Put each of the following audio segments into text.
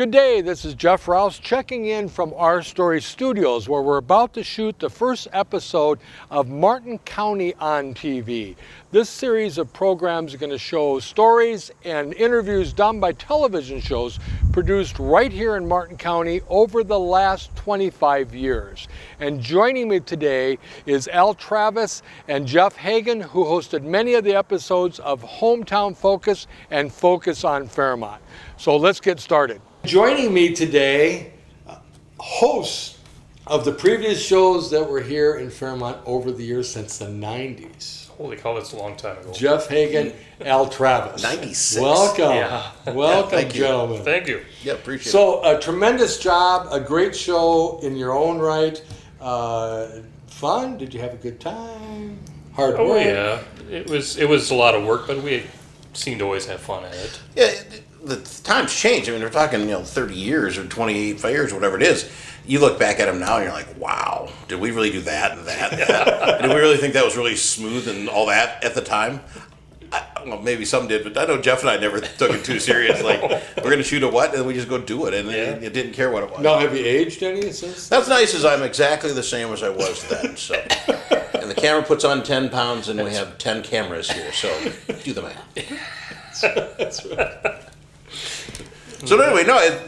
Good day, this is Jeff Rouse checking in from Our Story Studios, where we're about to shoot the first episode of Martin County on TV. This series of programs are going to show stories and interviews done by television shows produced right here in Martin County over the last 25 years. And joining me today is Travis and Jeff Hagen, who hosted many of the episodes of Hometown Focus and Focus on Fairmont. So let's get started. Joining me today, hosts of the previous shows that were here in Fairmont over the years since the 90s. Holy cow, that's a long time ago. Jeff Hagen, Travis. 96. Welcome. Yeah. Welcome, thank you. gentlemen. Thank you. Yeah, appreciate it. So, a tremendous job, a great show in your own right. Fun? Did you have a good time? Hard work? Oh yeah, it was a lot of work, but we seemed to always have fun at it. Yeah, the times change. I mean, we're talking 30 years or 28 years, whatever it is. You look back at them now and you're like, wow, did we really do that and that? Did we really think that was really smooth and all that at the time? Well, maybe some did, but I know Jeff and I never took it too serious. Like, we're going to shoot a what? And we just go do it. And it didn't care what it was. Now, have you aged any since? That's nice, as I'm exactly the same as I was then. So, and the camera puts on 10 pounds and we have 10 cameras here. So do the math. That's right. So anyway,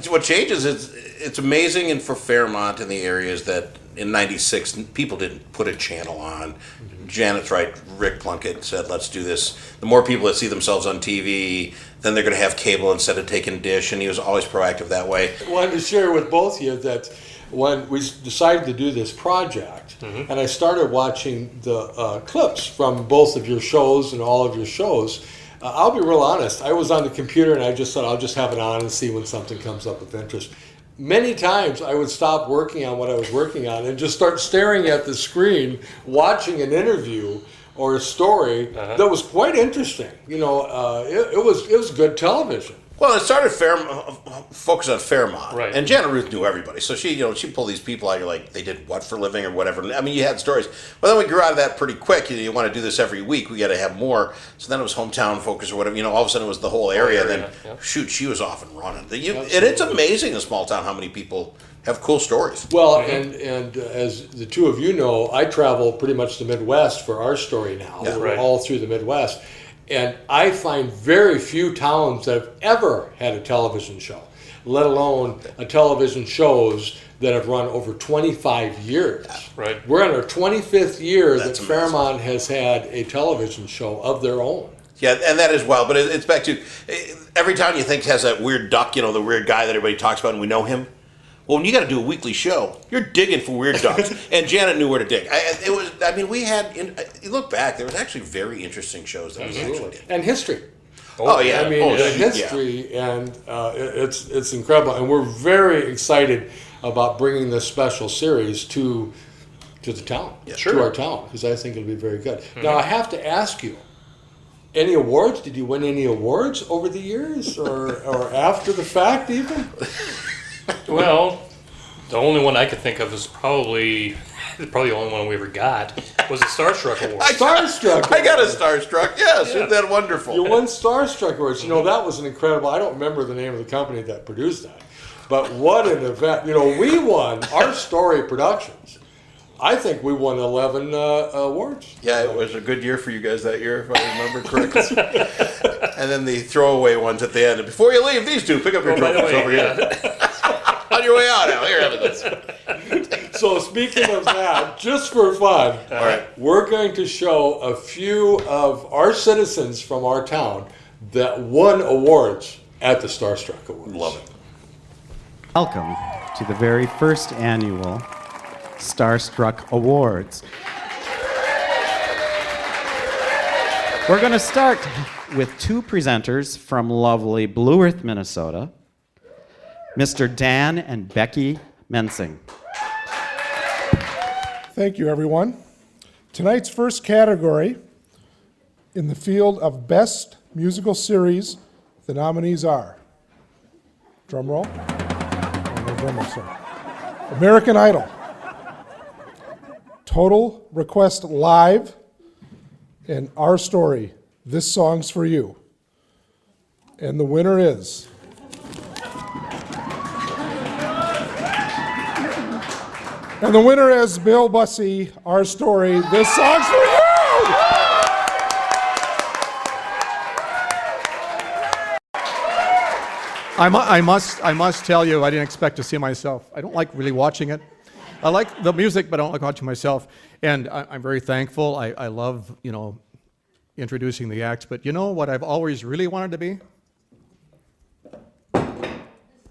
what changes is it's amazing, and for Fairmont in the areas that in '96 people didn't put a channel on. Mm-hmm. Janet's right. Rick Plunkett said, "Let's do this." The more people that see themselves on TV, then they're going to have cable instead of taking dish, and he was always proactive that way. I wanted to share with both of you that when we decided to do this project, and I started watching the clips from both of your shows and all of your shows. I'll be real honest. I was on the computer and I just thought I'll just have it on and see when something comes up of interest. Many times I would stop working on what I was working on and just start staring at the screen, watching an interview or a story that was quite interesting. It was good television. Well, it started focus on Fairmont, right? And Janet Ruth knew everybody, so she pulled these people out. You're like, they did what for a living or whatever. I mean, you had stories, but then we grew out of that pretty quick. You want to do this every week. We got to have more. So then it was Hometown Focus or whatever. All of a sudden it was the whole area. Then shoot, she was off and running. And it's amazing in a small town how many people have cool stories. Well, and as the two of you know, I travel pretty much the Midwest for Our Story now. Yeah, We're all through the Midwest. And I find very few towns that have ever had a television show, let alone a television shows that have run over 25 years. Right. We're in our 25th year That's that Fairmont has had a television show of their own. Yeah, and that as well. But it's back to every town you think has that weird duck, the weird guy that everybody talks about, and we know him. Well, when you got to do a weekly show, you're digging for weird ducks, and Janet knew where to dig. We had. You look back, there was actually very interesting shows that we actually did. And history. Oh yeah, history, and it's incredible, and we're very excited about bringing this special series to the town, to our town, because I think it'll be very good. Now, I have to ask you, any awards? Did you win any awards over the years, or after the fact, even? Well, the only one I could think of is probably the only one we ever got was the Starstruck Award. Starstruck. I got a Starstruck. Yes, isn't that wonderful? You won Starstruck Awards. That was an incredible. I don't remember the name of the company that produced that, but what an event! We won Our Story Productions. I think we won 11 awards. Yeah, it was a good year for you guys that year, if I remember correctly. And then the throwaway ones at the end. Before you leave, these two, pick up your trophies over here. On your way out, Al. Here, have this. So speaking of that, just for fun, all right, we're going to show a few of our citizens from our town that won awards at the Starstruck Awards. Love it. Welcome to the very first annual Starstruck Awards. We're going to start with two presenters from lovely Blue Earth, Minnesota, Mr. Dan and Becky Mensing. Thank you, everyone. Tonight's first category in the field of Best Musical Series, the nominees are, drum roll, no drum roll, sorry. American Idol, Total Request Live, and Our Story, This Song's For You. And the winner is And the winner is Bill Bussey, Our Story, This Song's for You! I must tell you, I didn't expect to see myself. I don't like really watching it. I like the music, but I don't like watching myself. And I'm very thankful. I love, introducing the acts. But you know what I've always really wanted to be?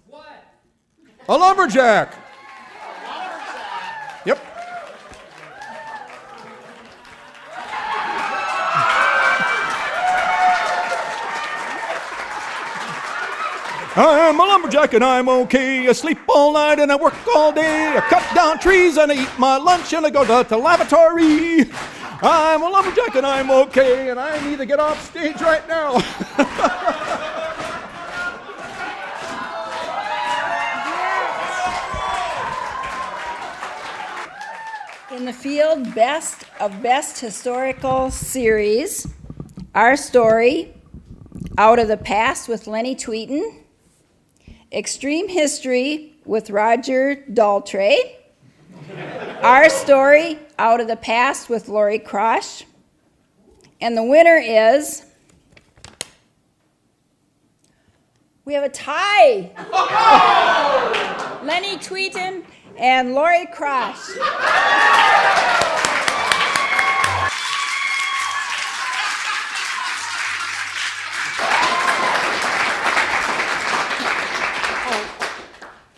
What? A lumberjack. Yep. I'm a lumberjack and I'm okay. I sleep all night and I work all day. I cut down trees and I eat my lunch and I go to the lavatory. I'm a lumberjack and I'm okay, and I need to get off stage right now. In the field best of best historical series, Our Story, Out of the Past with Lenny Tweeten, Extreme History with Roger Daltrey, Our Story, Out of the Past with Lori Krosh, and the winner is, we have a tie. Lenny Tweeten and Lori Krosh.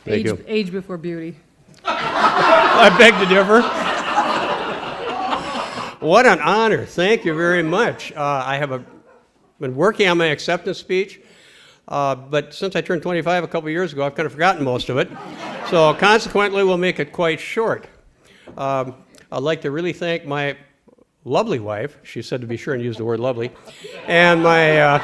Thank you. Age before beauty. I beg to differ. What an honor. Thank you very much. I have been working on my acceptance speech, but since I turned 25 a couple years ago, I've kind of forgotten most of it. So consequently, we'll make it quite short. I'd like to really thank my lovely wife. She said to be sure and use the word lovely. And my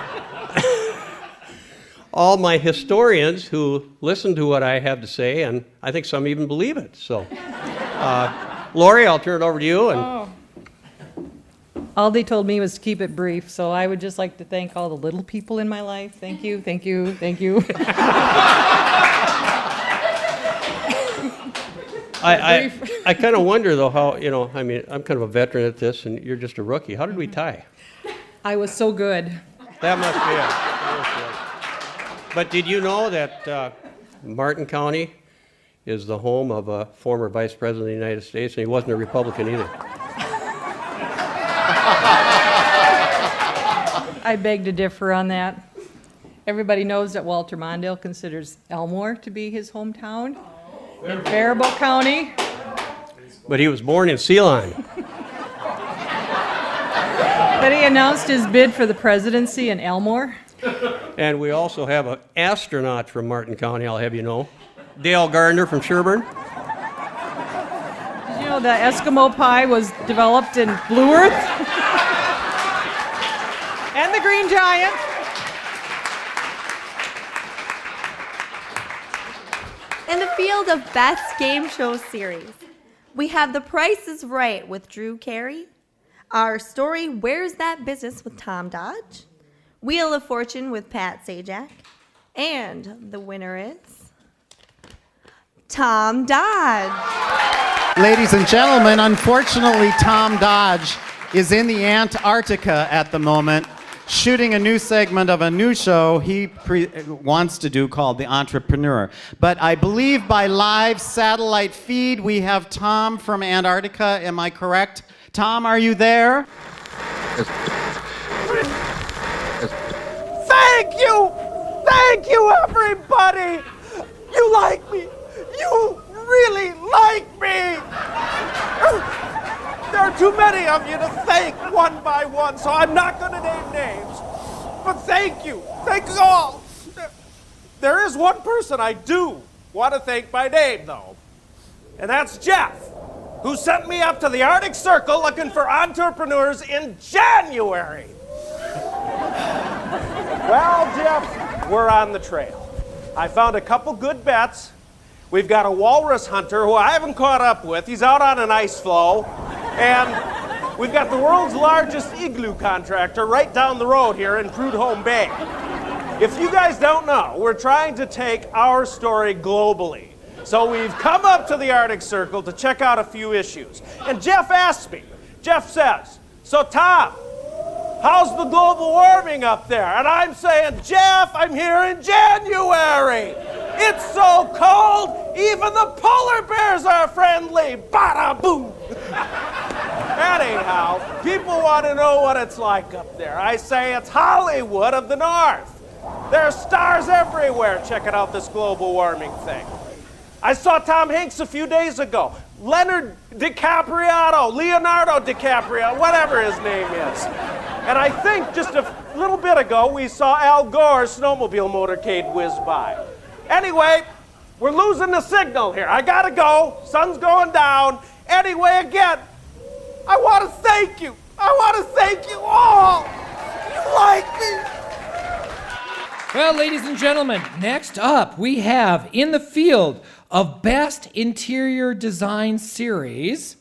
all my historians who listen to what I have to say, and I think some even believe it. So, Lori, I'll turn it over to you. And All they told me was to keep it brief, so I would just like to thank all the little people in my life. Thank you, thank you, thank you. I kind of wonder, though, how, I mean, I'm kind of a veteran at this, and you're just a rookie. How did we tie? I was so good. That must be it. That must be it. But did you know that Martin County is the home of a former Vice President of the United States, and he wasn't a Republican either? I beg to differ on that. Everybody knows that Walter Mondale considers Elmore to be his hometown in Faribault County. But he was born in Ceylon. But he announced his bid for the presidency in Elmore. And we also have an astronaut from Martin County, I'll have you know. Dale Gardner from Sherburne. Did you know the Eskimo pie was developed in Blue Earth? And the Green Giant. In the field of best game show series, we have The Price is Right with Drew Carey, Our Story, Where's That Business with Tom Dodge, Wheel of Fortune with Pat Sajak, and the winner is Tom Dodge. Ladies and gentlemen, unfortunately, Tom Dodge is in the Antarctica at the moment, shooting a new segment of a new show he wants to do called The Entrepreneur. But I believe by live satellite feed, we have Tom from Antarctica. Am I correct? Tom, are you there? Thank you! Thank you, everybody! You like me! You really like me! There are too many of you to thank one by one, so I'm not going to name names. But thank you. Thank you all. There is one person I do want to thank by name, though. And that's Jeff, who sent me up to the Arctic Circle looking for entrepreneurs in January. Well, Jeff, we're on the trail. I found a couple good bets. We've got a walrus hunter who I haven't caught up with. He's out on an ice floe. And we've got the world's largest igloo contractor right down the road here in Prudhomme Bay. If you guys don't know, we're trying to take our story globally. So we've come up to the Arctic Circle to check out a few issues. And Jeff asked me, Jeff says, so Tom, how's the global warming up there? And I'm saying, Jeff, I'm here in January. It's so cold, even the polar bears are friendly. Bada boom. Anyhow, people want to know what it's like up there. I say it's Hollywood of the North. There's stars everywhere checking out this global warming thing. I saw Tom Hanks a few days ago. Leonardo DiCaprio, whatever his name is. And I think just a little bit ago we saw Al Gore's snowmobile motorcade whiz by. Anyway, we're losing the signal here. I gotta go. Sun's going down. Anyway, again, I want to thank you. I want to thank you all. You like me. Well, ladies and gentlemen, next up we have in the field of Best Interior Design Series.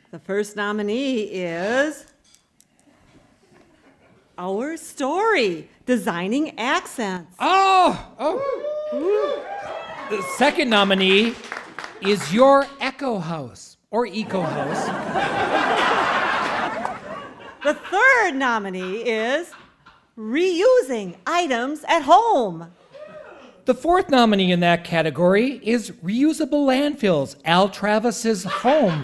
The first nominee is Our Story, Designing Accents. The second nominee is Your Echo House, or Eco House. The third nominee is Reusing Items at Home. The fourth nominee in that category is Reusable Landfills, Al Travis's home.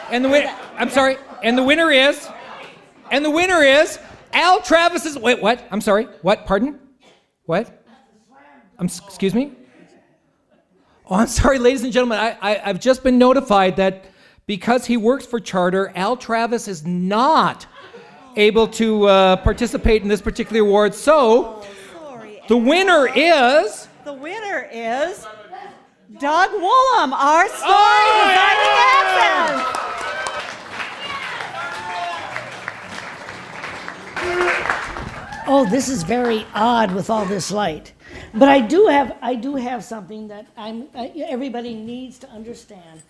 And the winner is Al Travis's. Wait, what? I'm sorry. What? Pardon? What? Excuse me? Oh, I'm sorry, ladies and gentlemen. I've just been notified that because he works for Charter, Al Travis is not able to participate in this particular award. So, the winner is Doug Woolham, Our Story, Designing Accents. Oh, this is very odd with all this light. But I do have something that everybody needs to understand.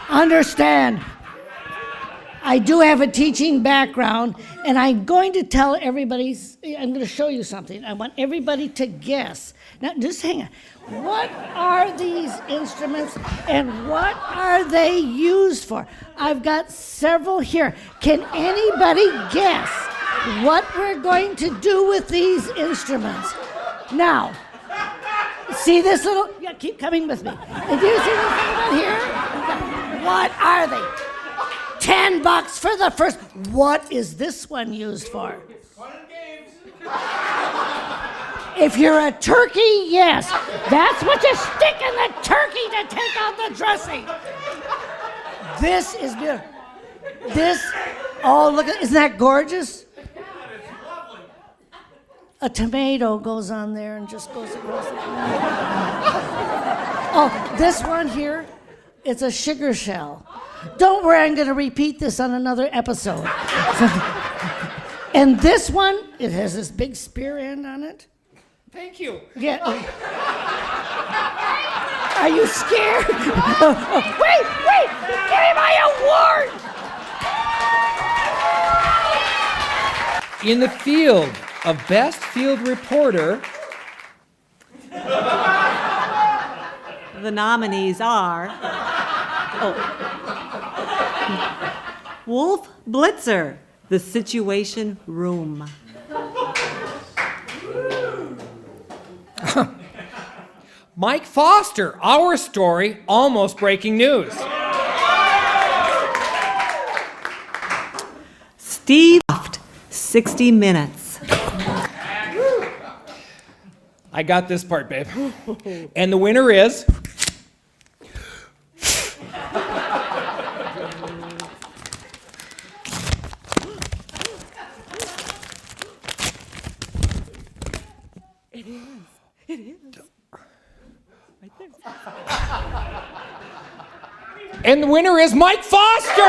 Understand. I do have a teaching background, and I'm going to tell everybody, I'm going to show you something. I want everybody to guess. Now, just hang on. What are these instruments, and what are they used for? I've got several here. Can anybody guess what we're going to do with these instruments? Now, see this little, yeah, keep coming with me. Do you see this little one here? What are they? $10 for the first. What is this one used for? If you're a turkey, yes. That's what you stick in the turkey to take out the dressing. This is beautiful. Oh, look at, isn't that gorgeous? A tomato goes on there and just goes across the Oh, this one here, it's a sugar shell. Don't worry, I'm going to repeat this on another episode. And this one, it has this big spear end on it. Thank you. Yeah. Are you scared? Wait! Give me my award! In the field of Best Field Reporter, The nominees are Wolf Blitzer, The Situation Room. Mike Foster, Our Story, Almost Breaking News. Steve, 60 Minutes. I got this part, babe. And the winner is... It is. Right there. And the winner is Mike Foster!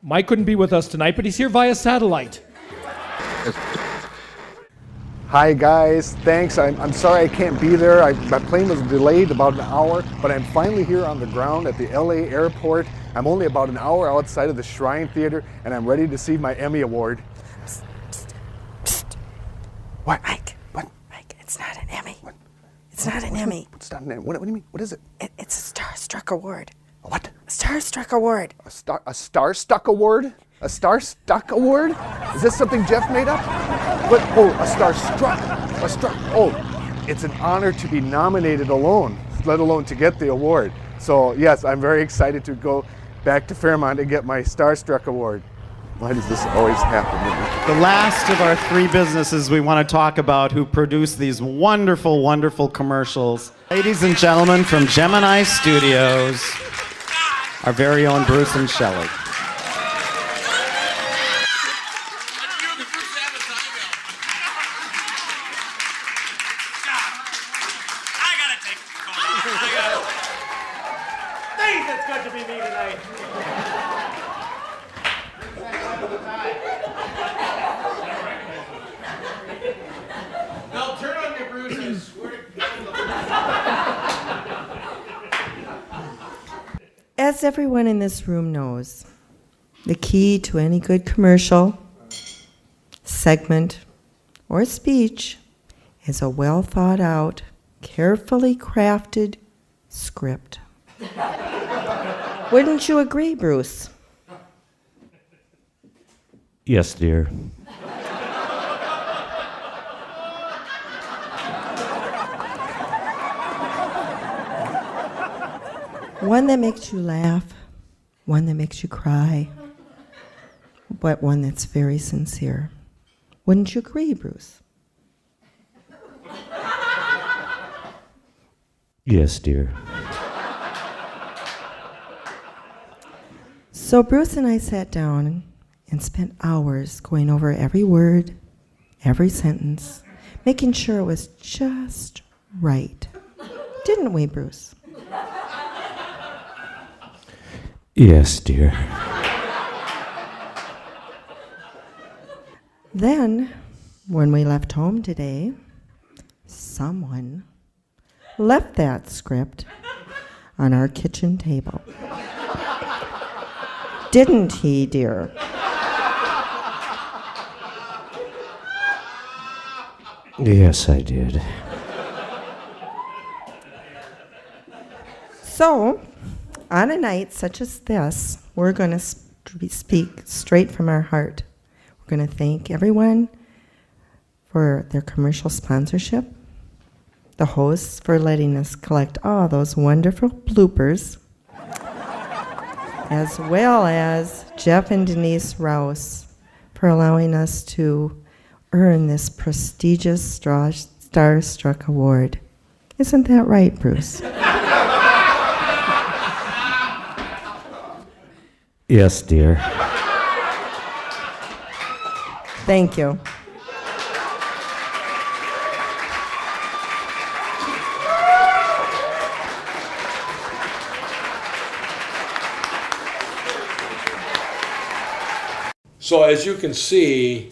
Mike couldn't be with us tonight, but he's here via satellite. Hi guys, thanks. I'm sorry I can't be there. My plane was delayed about an hour, but I'm finally here on the ground at the LA airport. I'm only about an hour outside of the Shrine Theater, and I'm ready to receive my Emmy Award. What? Mike. What? Mike, it's not an Emmy. What? It's not an Emmy. It's not an Emmy. What do you mean? What is it? It's a Starstruck Award. A what? A Starstruck Award. A Starstruck Award? A Starstruck Award? Is this something Jeff made up? What? Oh, a Starstruck. A Struck. Oh, it's an honor to be nominated alone, let alone to get the award. So yes, I'm very excited to go back to Fairmont and get my Starstruck Award. Why does this always happen? The last of our three businesses we want to talk about who produce these wonderful, wonderful commercials. Ladies and gentlemen from Gemini Studios, our very own Bruce and Shelley. It's good to be me tonight. No, turn on your Bruce, I swear to As everyone in this room knows, the key to any good commercial, segment, or speech is a well thought out, carefully crafted script. Wouldn't you agree, Bruce? Yes, dear. One that makes you laugh, one that makes you cry, but one that's very sincere. Wouldn't you agree, Bruce? Yes, dear. So Bruce and I sat down and spent hours going over every word, every sentence, making sure it was just right. Didn't we, Bruce? Yes, dear. Then, when we left home today, someone left that script on our kitchen table. Didn't he, dear? Yes, I did. So, on a night such as this, we're going to speak straight from our heart. We're going to thank everyone for their commercial sponsorship, the hosts for letting us collect all those wonderful bloopers, as well as Jeff and Denise Rouse for allowing us to earn this prestigious Starstruck Award. Isn't that right, Bruce? Yes, dear. Thank you. So as you can see,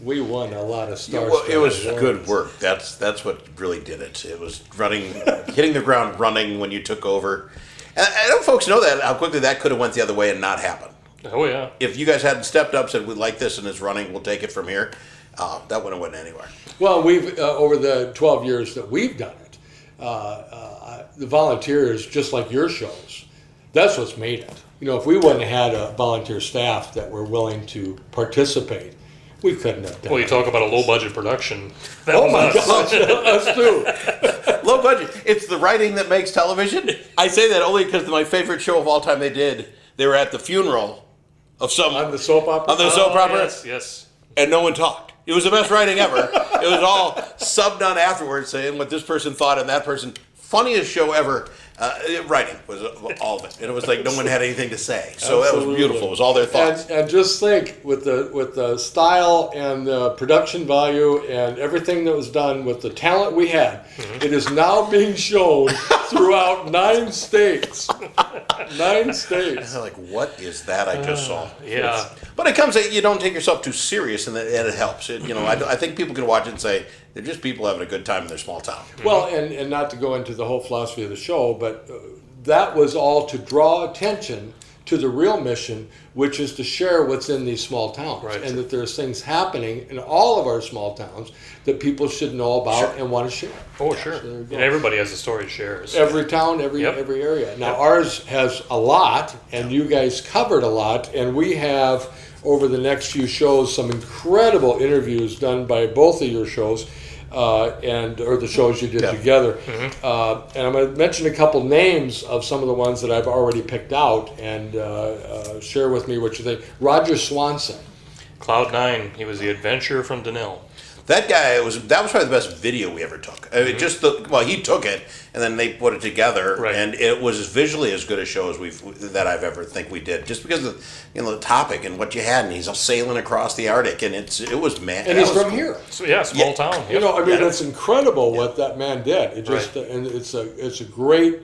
we won a lot of stars. Well, it was good work. That's what really did it. It was hitting the ground running when you took over. And I know folks know that, how quickly that could have went the other way and not happened. Oh, yeah. If you guys hadn't stepped up, said, we like this and it's running, we'll take it from here, that wouldn't have went anywhere. Well, we've over the 12 years that we've done it, the volunteers, just like your shows, that's what's made it. You know, if we wouldn't have had a volunteer staff that were willing to participate, we couldn't have done it. Well, you talk about a low-budget production. That Oh was my us. gosh, us too. Low budget. It's the writing that makes television. I say that only because my favorite show of all time they were at the funeral of some... On the soap opera? On the soap opera. Yes. And no one talked. It was the best writing ever. It was all subbed on afterwards saying what this person thought and that person. Funniest show ever. Writing was all of it. And it was like no one had anything to say. So that was beautiful. It was all their thoughts. And just think, with the style and the production value and everything that was done with the talent we had, it is now being shown throughout 9 states. 9 states. I'm like, what is that I just saw? Yeah. But it comes that you don't take yourself too serious, and it helps. I think people can watch it and say, they're just people having a good time in their small town. Well, and not to go into the whole philosophy of the show, but that was all to draw attention to the real mission, which is to share what's in these small towns. Right. And that there's things happening in all of our small towns that people should know about and want to share. Oh, sure. So there you go. And everybody has a story to share. Every town, every area. Now ours has a lot, and you guys covered a lot, and we have over the next few shows some incredible interviews done by both of your shows. Or the shows you did together. And I'm going to mention a couple names of some of the ones that I've already picked out, and share with me what you think. Roger Swanson. Cloud9, he was the adventurer from Denell. That guy that was probably the best video we ever took. I mean, he took it and then they put it together, and it was visually as good a show as that I've ever think we did. Just because of the topic and what you had, and he's sailing across the Arctic, and it was man. And he's from here. So small town. It's incredible what that man did. It just and it's a great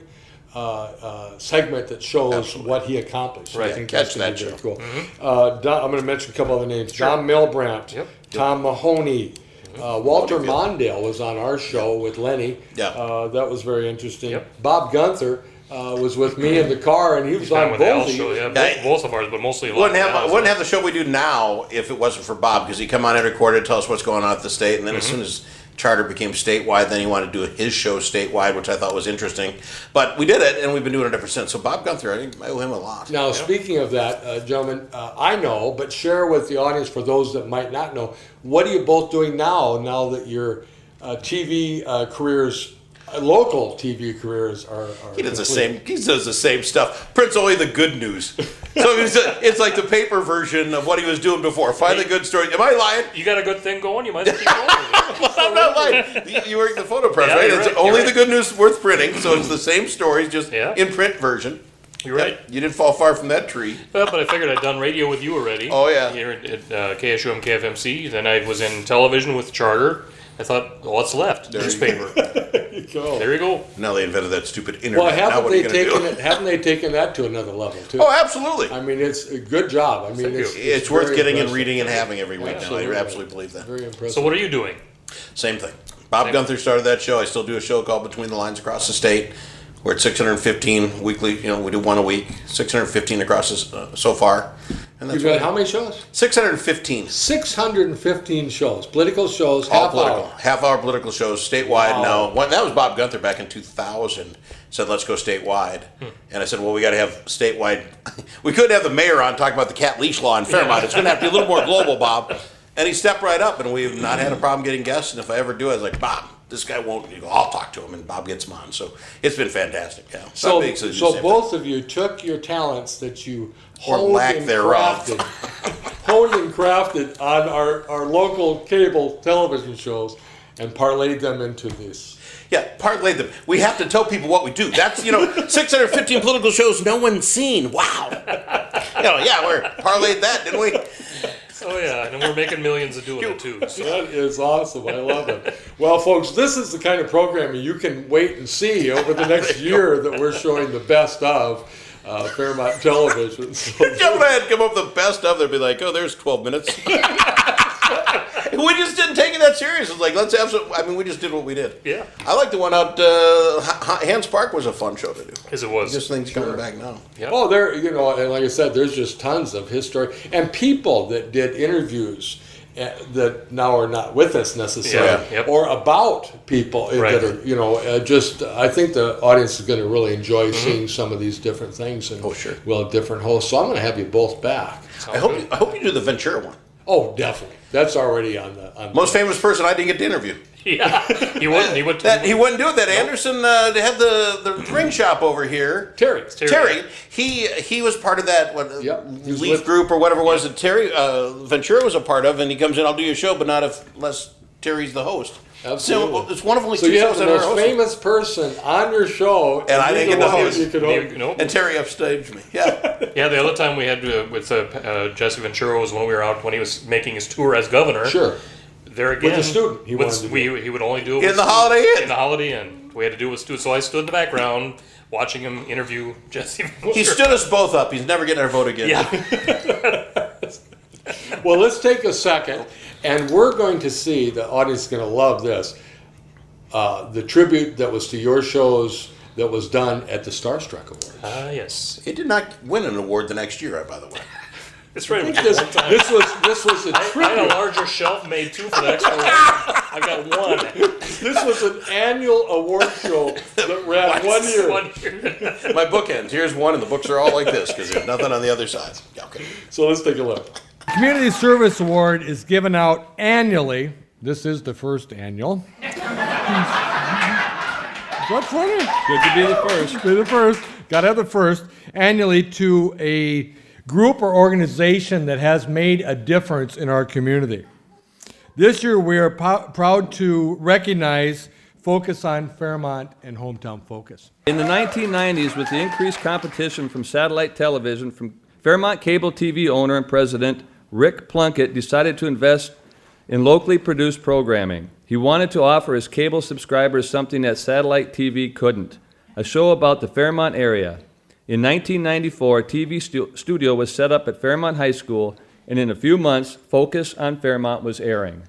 segment that shows what he accomplished. Right. I think Catch that's that gonna be show. very cool. I'm going to mention a couple other names. Don Milbrandt, Tom Mahoney. Walter Mondale was on our show with Lenny. That was very interesting. Bob Gunther was with me in the car, and he was on both of you. Both of ours, but mostly. Wouldn't have the show we do now if it wasn't for Bob, because he'd come on every quarter to tell us what's going on at the state, and then as soon as Charter became statewide, then he wanted to do his show statewide, which I thought was interesting. But we did it, and we've been doing it ever since. So Bob Gunther, I owe him a lot. Now, speaking of that, gentlemen, I know, but share with the audience for those that might not know, what are you both doing now that your TV careers, local TV careers are He does the same stuff. Prints only the good news. So it's like the paper version of what he was doing before. Find the good story. Am I lying? You got a good thing going. You might keep going. I'm not lying. You work in the photo press, right? It's only the good news worth printing. So it's the same stories, just in print version. You're right. You didn't fall far from that tree. Well, but I figured I'd done radio with you already. Oh, yeah. Here at KSUM KFMC. Then I was in television with Charter. I thought, what's left? Newspaper. There you go. There you go. Now they invented that stupid internet. Well, haven't they taken that to another level too? Oh, absolutely. I mean, it's a good job. I mean, it's worth getting and reading and having every week now. I absolutely believe that. Very impressive. So what are you doing? Same thing. Bob Gunther started that show. I still do a show called Between the Lines Across the State. We're at 615 weekly. We do one a week. 615 across so far. And You've got how many shows? 615. 615 shows. Political shows, All half political. hour. Half-hour political shows statewide now. That was Bob Gunther back in 2000. Said, let's go statewide. And I said, well, we got to have statewide. We couldn't have the mayor on talking about the cat leash law in Fairmont. It's going to have to be a little more global, Bob. And he stepped right up, and we've not had a problem getting guests. And if I ever do, I was like, Bob, this guy won't. You go, I'll talk to him, and Bob gets him on. So it's been fantastic. Yeah. So both of you took your talents that you honed and crafted on our local cable television shows and parlayed them into this. Yeah, parlayed them. We have to tell people what we do. That's 615 political shows no one's seen. Wow. We're parlayed that, didn't we? Oh yeah, and we're making millions of doing it too. So. That is awesome. I love it. Well, folks, this is the kind of programming you can wait and see over the next year that we're showing the best of Fairmont television. So if Jeff and I had come up with the best of, they'd be like, oh, there's 12 minutes. We just didn't take it that serious. It's like, let's have some. I mean, we just did what we did. Yeah. I like the one out. Hans Park was a fun show to do. As it was. Just things coming back now. Yep. Oh, and like I said, there's just tons of history and people that did interviews that now are not with us necessarily, or about people that are, I think the audience is going to really enjoy seeing some of these different things, and we'll have different hosts. So I'm going to have you both back. I hope you do the Ventura one. Oh, definitely. That's already on the most famous person I didn't get to interview. Yeah, he wouldn't. He wouldn't do it. That Anderson, they had the ring shop over here. Terry. He was part of that Leaf group or whatever it was that Terry Ventura was a part of, and he comes in. I'll do your show, but not unless Terry's the host. Absolutely. So it's one of only so two you have shows the that are most hosted. famous person on your show, and I didn't get the host. Nope. And Terry upstaged me. Yeah. Yeah. The other time we had with Jesse Ventura was when we were out when he was making his tour as governor. Sure. There again, with a student, he would only do it in the Holiday Inn. In the Holiday Inn, we had to do it with students. So I stood in the background watching him interview Jesse. He stood us both up. He's never getting our vote again. Yeah. Well, let's take a second, and we're going to see, the audience is going to love this, the tribute that was to your shows that was done at the Starstruck Awards. Yes. It did not win an award the next year, by the way. That's right. This was a I had a tribute. larger shelf made too for the extra one. I've got one. This was an annual award show that ran 1 year. 1 year. My bookends. Here's one, and the books are all like this because there's nothing on the other side. Yeah, okay. So let's take a look. Community Service Award is given out annually. This is the first annual. What's funny? Good to be the first. Be the first. Got to have the first. Annually to a group or organization that has made a difference in our community. This year we are proud to recognize Focus on Fairmont and Hometown Focus. In the 1990s, with the increased competition from satellite television, from Fairmont Cable TV owner and president Rick Plunkett decided to invest in locally produced programming. He wanted to offer his cable subscribers something that satellite TV couldn't, a show about the Fairmont area. In 1994, a TV studio was set up at Fairmont High School, and in a few months, Focus on Fairmont was airing.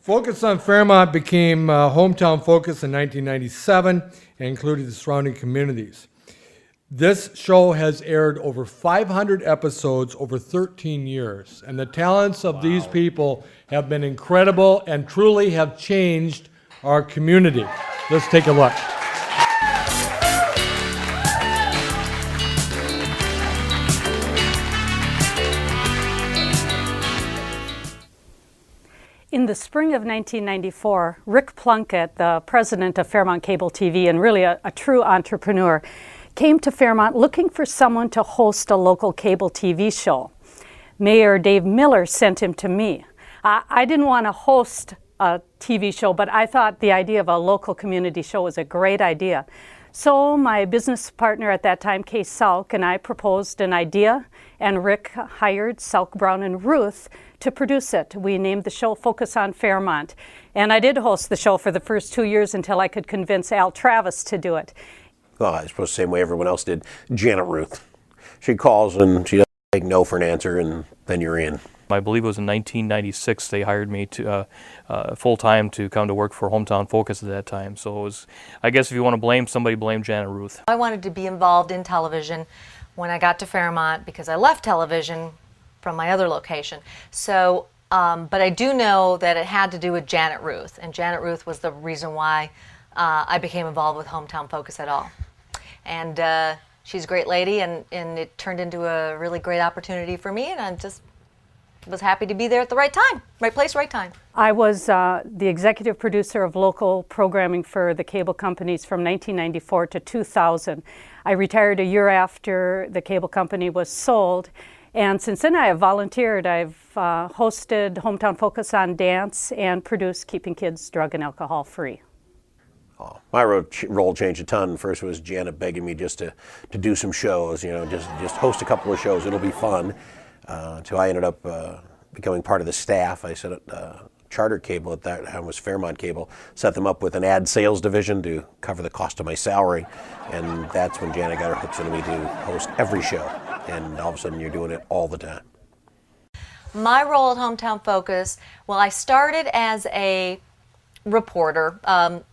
Focus on Fairmont became Hometown Focus in 1997 and included the surrounding communities. This show has aired over 500 episodes over 13 years, and the talents of these people have been incredible and truly have changed our community. Let's take a look. In the spring of 1994, Rick Plunkett, the president of Fairmont Cable TV and really a true entrepreneur, came to Fairmont looking for someone to host a local cable TV show. Mayor Dave Miller sent him to me. I didn't want to host a TV show, but I thought the idea of a local community show was a great idea. So my business partner at that time, Kay Salk, and I proposed an idea, and Rick hired Salk, Brown, and Ruth to produce it. We named the show Focus on Fairmont. And I did host the show for the first 2 years until I could convince Al Travis to do it. Well, I suppose the same way everyone else did. Janet Ruth. She calls and she doesn't take no for an answer, and then you're in. I believe it was in 1996 they hired me to full-time to come to work for Hometown Focus at that time. So it was, I guess if you want to blame somebody, blame Janet Ruth. I wanted to be involved in television when I got to Fairmont because I left television from my other location. So, but I do know that it had to do with Janet Ruth, and Janet Ruth was the reason why I became involved with Hometown Focus at all. And she's a great lady, and it turned into a really great opportunity for me, and I just was happy to be there at the right time, right place, right time. I was the executive producer of local programming for the cable companies from 1994 to 2000. I retired a year after the cable company was sold, and since then I have volunteered. I've hosted Hometown Focus on Dance and produced Keeping Kids Drug and Alcohol Free. Oh, my role changed a ton. First was Janet begging me just to do some shows, just host a couple of shows. It'll be fun. So I ended up becoming part of the staff. I set up Charter Cable at that time, was Fairmont Cable, set them up with an ad sales division to cover the cost of my salary. And that's when Janet got her hooks into me to host every show. And all of a sudden you're doing it all the time. My role at Hometown Focus, well, I started as a reporter,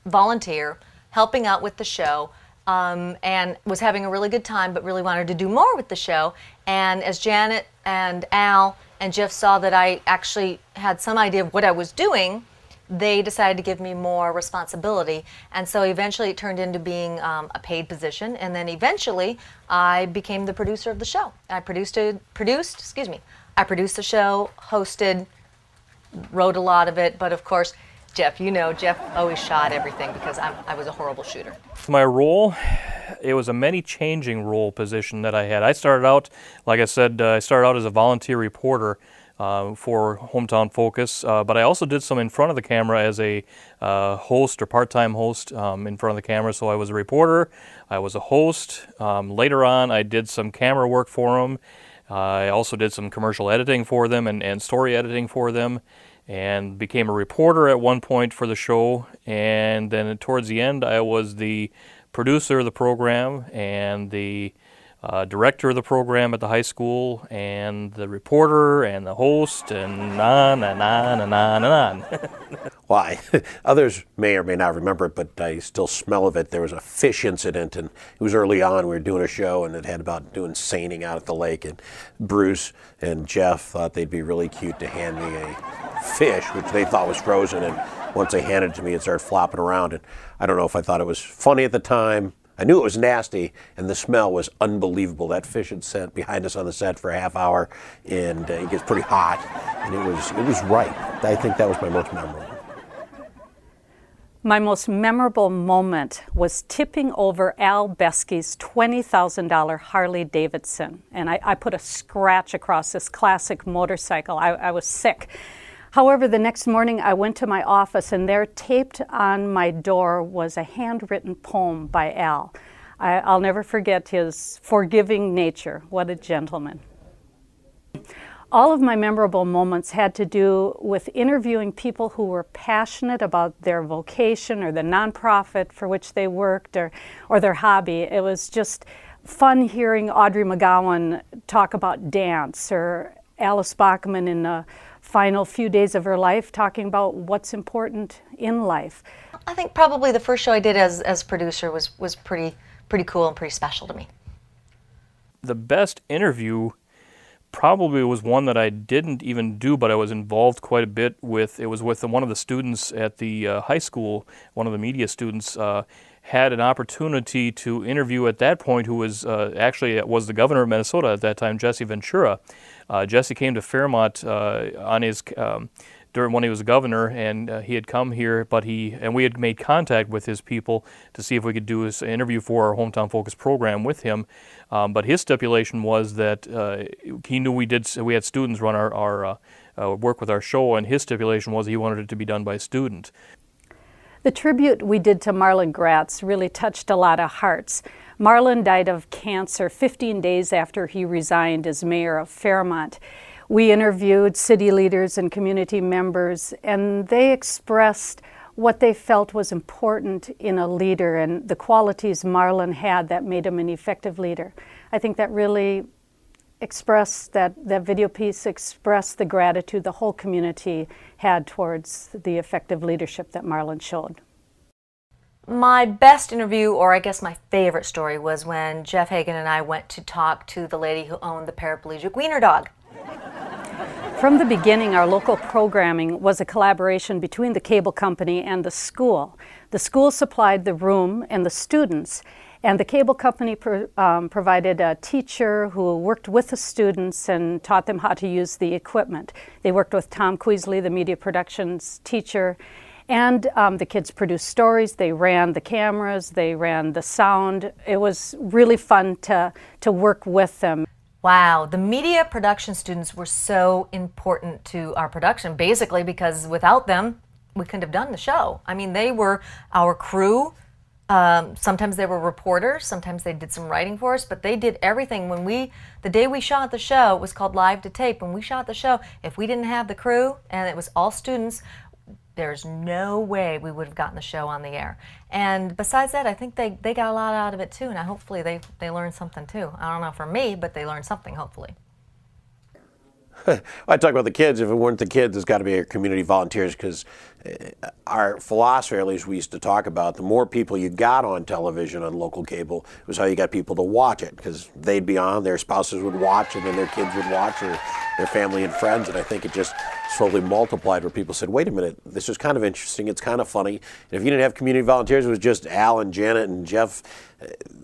volunteer, helping out with the show, and was having a really good time, but really wanted to do more with the show. And as Janet and Al and Jeff saw that I actually had some idea of what I was doing, they decided to give me more responsibility. And so eventually it turned into being a paid position, and then eventually I became the producer of the show. I produced the show, hosted, wrote a lot of it, but of course, Jeff always shot everything because I was a horrible shooter. My role, it was a many changing role position that I had. I started out, like I said, as a volunteer reporter for Hometown Focus, but I also did some in front of the camera as a host or part-time host in front of the camera. So I was a reporter, I was a host. Later on, I did some camera work for them. I also did some commercial editing for them and story editing for them, and became a reporter at one point for the show. And then towards the end, I was the producer of the program and the director of the program at the high school and the reporter and the host and on and on and on and on. Why? Others may or may not remember it, but I still smell of it. There was a fish incident, and it was early on. We were doing a show, and it had about doing seining out at the lake, and Bruce and Jeff thought they'd be really cute to hand me a fish, which they thought was frozen, and once they handed it to me, it started flopping around, and I don't know if I thought it was funny at the time. I knew it was nasty, and the smell was unbelievable. That fish had sat behind us on the set for a half hour, and it gets pretty hot, and it was ripe. I think that was my most memorable. My most memorable moment was tipping over Al Besky's $20,000 Harley Davidson, and I put a scratch across this classic motorcycle. I was sick. However, the next morning I went to my office, and there taped on my door was a handwritten poem by Al. I'll never forget his forgiving nature. What a gentleman. All of my memorable moments had to do with interviewing people who were passionate about their vocation or the nonprofit for which they worked or their hobby. It was just fun hearing Audrey McGowan talk about dance, or Alice Bachman in the final few days of her life talking about what's important in life. I think probably the first show I did as producer was pretty cool and pretty special to me. The best interview probably was one that I didn't even do, but I was involved quite a bit with. It was with one of the students at the high school. One of the media students had an opportunity to interview at that point who was actually was the governor of Minnesota at that time, Jesse Ventura. Jesse came to Fairmont on his during when he was governor, and he had come here, but we had made contact with his people to see if we could do an interview for our Hometown Focus program with him. But his stipulation was that he knew we had students run our work with our show, and his stipulation was he wanted it to be done by a student. The tribute we did to Marlon Gratz really touched a lot of hearts. Marlon died of cancer 15 days after he resigned as mayor of Fairmont. We interviewed city leaders and community members, and they expressed what they felt was important in a leader and the qualities Marlon had that made him an effective leader. I think that really expressed, that video piece expressed the gratitude the whole community had towards the effective leadership that Marlon showed. My best interview, or I guess my favorite story, was when Jeff Hagen and I went to talk to the lady who owned the paraplegic wiener dog. From the beginning, our local programming was a collaboration between the cable company and the school. The school supplied the room and the students, and the cable company provided a teacher who worked with the students and taught them how to use the equipment. They worked with Tom Queasley, the media productions teacher, and the kids produced stories. They ran the cameras, they ran the sound. It was really fun to work with them. Wow, the media production students were so important to our production, basically because without them, we couldn't have done the show. I mean, they were our crew. Sometimes they were reporters, sometimes they did some writing for us, but they did everything. The day we shot the show, it was called Live to Tape. When we shot the show, if we didn't have the crew and it was all students, there's no way we would have gotten the show on the air. And besides that, I think they got a lot out of it too, and hopefully they learned something too. I don't know for me, but they learned something, hopefully. I talk about the kids. If it weren't the kids, it's got to be our community volunteers, because our philosophy, or at least we used to talk about, the more people you got on television, on local cable, was how you got people to watch it, because they'd be on, their spouses would watch, and then their kids would watch, or their family and friends, and I think it just slowly multiplied where people said, wait a minute, this is kind of interesting, it's kind of funny. And if you didn't have community volunteers, it was just Al and Janet and Jeff,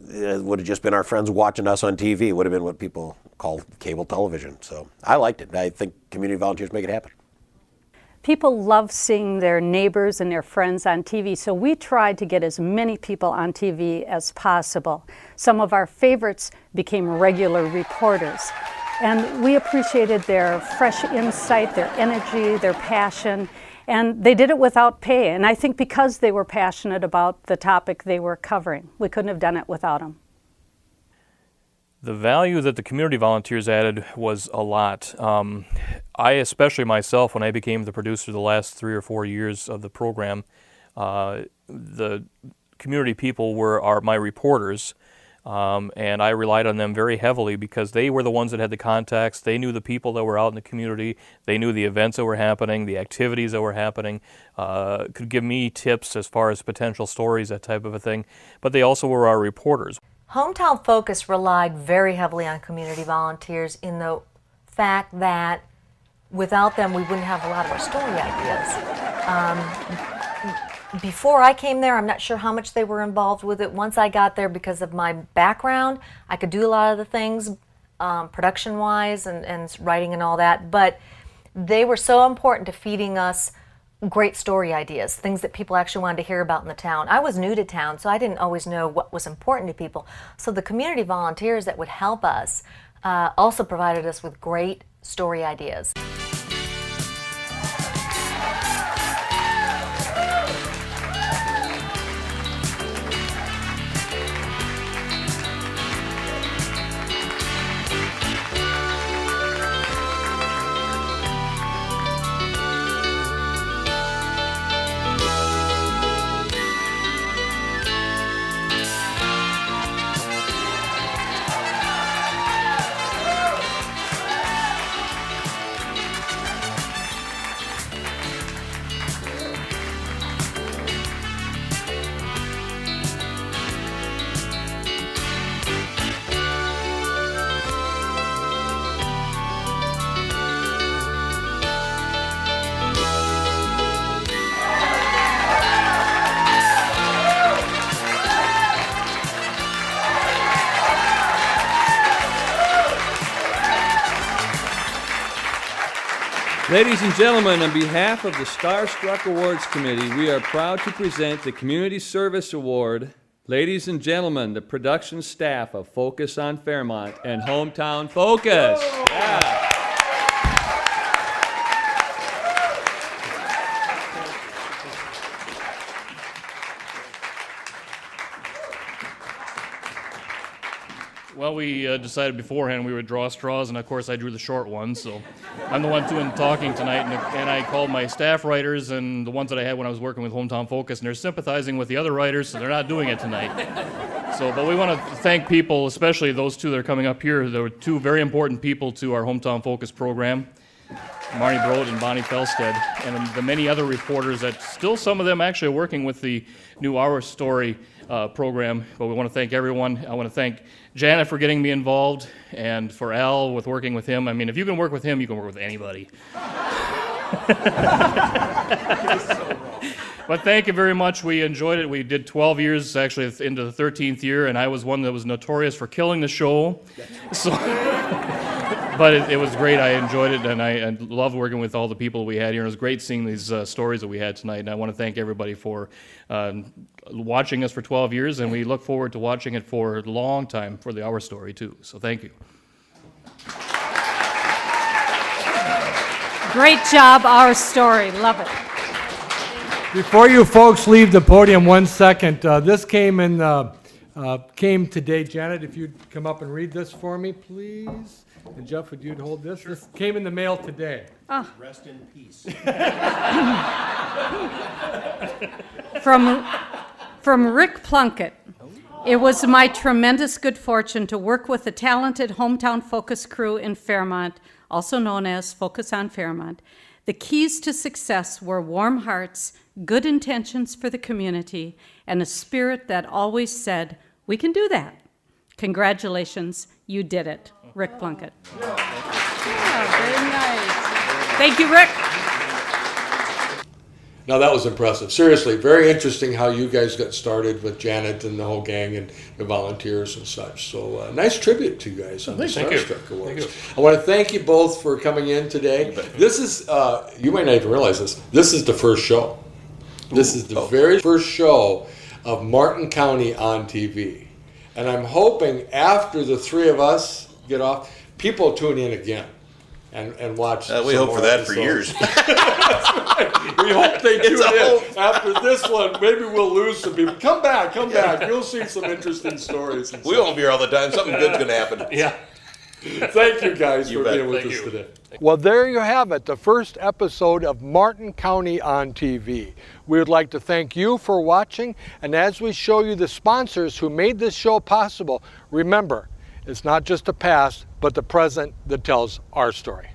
it would have just been our friends watching us on TV. It would have been what people call cable television. So I liked it. I think community volunteers make it happen. People love seeing their neighbors and their friends on TV, so we tried to get as many people on TV as possible. Some of our favorites became regular reporters, and we appreciated their fresh insight, their energy, their passion, and they did it without pay. And I think because they were passionate about the topic they were covering, we couldn't have done it without them. The value that the community volunteers added was a lot. I, especially myself, when I became the producer the last 3 or 4 years of the program, the community people are my reporters. And I relied on them very heavily because they were the ones that had the contacts. They knew the people that were out in the community. They knew the events that were happening, the activities that were happening, could give me tips as far as potential stories, that type of a thing. But they also were our reporters. Hometown Focus relied very heavily on community volunteers in the fact that without them we wouldn't have a lot of our story ideas. Before I came there, I'm not sure how much they were involved with it. Once I got there, because of my background, I could do a lot of the things production-wise and writing and all that, but they were so important to feeding us great story ideas, things that people actually wanted to hear about in the town. I was new to town, so I didn't always know what was important to people. So the community volunteers that would help us also provided us with great story ideas. Ladies and gentlemen, on behalf of the Starstruck Awards Committee, we are proud to present the Community Service Award. Ladies and gentlemen, the production staff of Focus on Fairmont and Hometown Focus. Yeah. Well, we decided beforehand we would draw straws, and of course I drew the short one, so I'm the one doing the talking tonight, and I called my staff writers and the ones that I had when I was working with Hometown Focus, and they're sympathizing with the other writers, so they're not doing it tonight. But we want to thank people, especially those two that are coming up here. There were two very important people to our Hometown Focus program, Marnie Broad and Bonnie Felstead, and the many other reporters that still, some of them actually are working with the new Our Story program, but we want to thank everyone. I want to thank Janet for getting me involved, and for Al with working with him. I mean, if you can work with him, you can work with anybody. But thank you very much. We enjoyed it. We did 12 years, actually into the 13th year, and I was one that was notorious for killing the show. So, but it was great. I enjoyed it, and I loved working with all the people we had here. It was great seeing these stories that we had tonight, and I want to thank everybody for watching us for 12 years, and we look forward to watching it for a long time for the Our Story, too. So thank you. Great job, Our Story. Love it. Before you folks leave the podium, 1 second. This came today. Janet, if you'd come up and read this for me, please. And Jeff, would you hold this? Sure. This came in the mail today. Oh. Rest in peace. From Rick Plunkett. It was my tremendous good fortune to work with the talented Hometown Focus crew in Fairmont, also known as Focus on Fairmont. The keys to success were warm hearts, good intentions for the community, and a spirit that always said, "We can do that." Congratulations, you did it. Rick Plunkett. Yeah, very nice. Thank you, Rick. Now that was impressive. Seriously, very interesting how you guys got started with Janet and the whole gang and the volunteers and such. So nice tribute to you guys on the Starstruck Awards. I want to thank you both for coming in today. This is, you might not even realize this, this is the first show. This is the very first show of Martin County on TV. And I'm hoping after the three of us get off, people tune in again and watch. We hope for that for years. We hope they tune in. After this one, maybe we'll lose some people. Come back. You'll see some interesting stories. We won't be here all the time. Something good's going to happen. Yeah. Thank you guys You for bet. being with Thank us you. today. Well, there you have it, the first episode of Martin County on TV. We would like to thank you for watching, and as we show you the sponsors who made this show possible, remember, it's not just the past, but the present that tells our story.